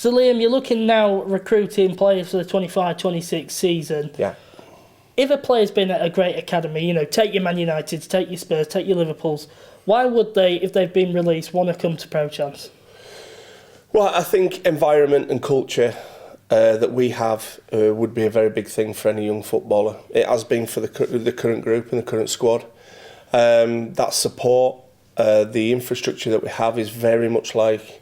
So Liam, you're looking now recruiting players for the 25-26 season. Yeah. If a player's been at a great academy, you know, take your Man Uniteds, take your Spurs, take your Liverpools, why would they, if they've been released, want to come to ProChance? Well, I think environment and culture that we have would be a very big thing for any young footballer. It has been for the current group and the current squad. That support, the infrastructure that we have is very much like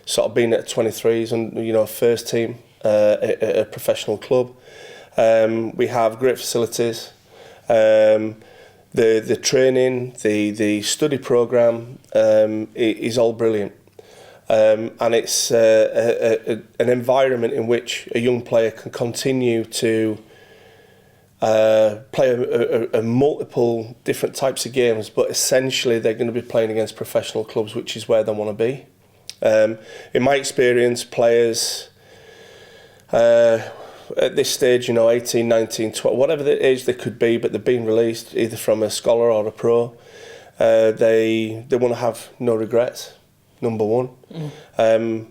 sort of being at 23s and, you know, first team at a professional club. We have great facilities. The training, the study programme is all brilliant. And it's an environment in which a young player can continue to play a multiple different types of games, but essentially they're going to be playing against professional clubs, which is where they want to be. In my experience, players at this stage, you know, 18, 19, 20, whatever the age they could be, but they're being released either from a scholar or a pro, they want to have no regrets. Number one.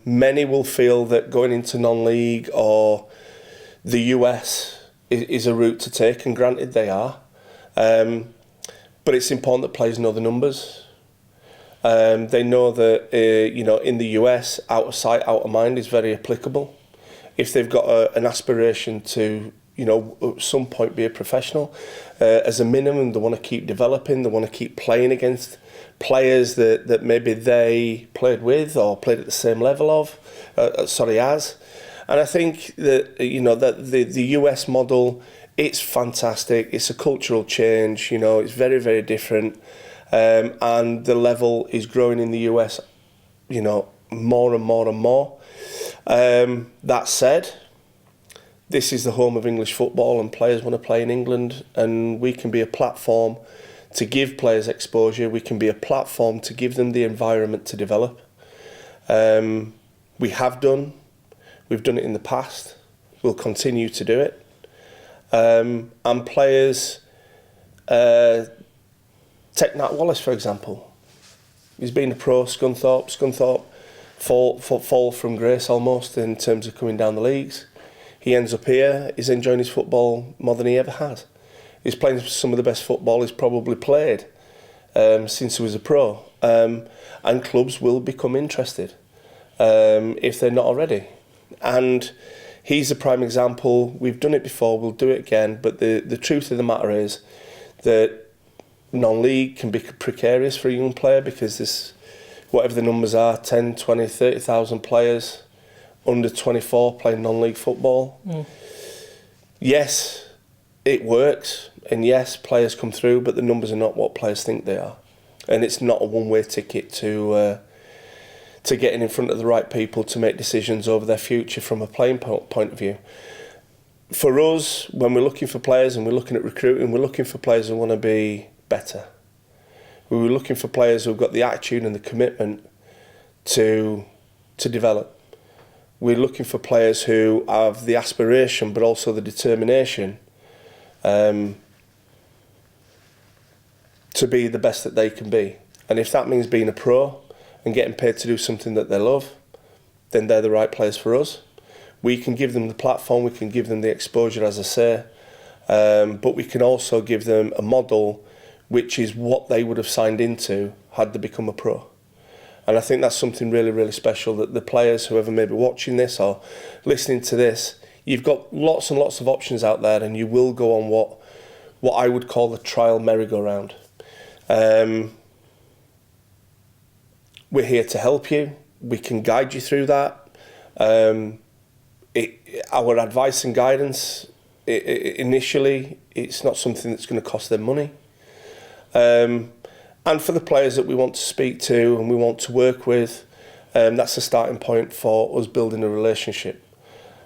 Many will feel that going into non-league or the US is a route to take, and granted they are. But it's important that players know the numbers. They know that you know, in the US, out of sight, out of mind is very applicable. If they've got an aspiration to, you know, at some point be a professional, as a minimum, they want to keep developing. They want to keep playing against players that maybe they played with or played at the same level of, as. And I think that, you know, that the US model, it's fantastic. It's a cultural change, you know, it's very, very different. And the level is growing in the US, you know, more and more and more. That said, this is the home of English football and players want to play in England, and we can be a platform to give players exposure. We can be a platform to give them the environment to develop. We've done it in the past, we'll continue to do it. And players, take Nat Wallace for example. He's been a pro, Scunthorpe fall from grace almost in terms of coming down the leagues. He ends up here, he's enjoying his football more than he ever has. He's playing some of the best football he's probably played since he was a pro. And clubs will become interested if they're not already. And he's a prime example. We've done it before, we'll do it again. But the truth of the matter is that non-league can be precarious for a young player because there's, whatever the numbers are, 10, 20, 30,000 players under 24 playing non-league football. Yes, it works, and yes, players come through, but the numbers are not what players think they are. And it's not a one-way ticket to getting in front of the right people to make decisions over their future from a playing point of view. For us, when we're looking for players and we're looking at recruiting, we're looking for players who want to be better. We were looking for players who've got the attitude and the commitment to develop. We're looking for players who have the aspiration but also the determination to be the best that they can be. And if that means being a pro and getting paid to do something that they love, then they're the right players for us. We can give them the platform, we can give them the exposure, as I say, but we can also give them a model which is what they would have signed into had they become a pro. And I think that's something really, really special, that the players, whoever may be watching this or listening to this, you've got lots and lots of options out there, and you will go on what I would call the trial merry-go-round. We're here to help you. We can guide you through that. Our advice and guidance, initially, it's not something that's going to cost them money. And for the players that we want to speak to and we want to work with, that's a starting point for us building a relationship.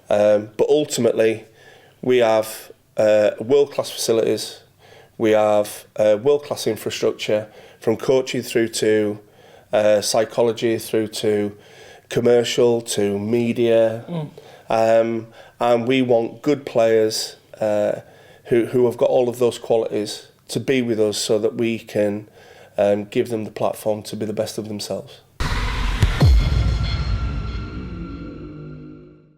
But ultimately, we have world-class facilities, we have world-class infrastructure, from coaching through to psychology, through to commercial, to media. And we want good players who have got all of those qualities to be with us so that we can give them the platform to be the best of themselves.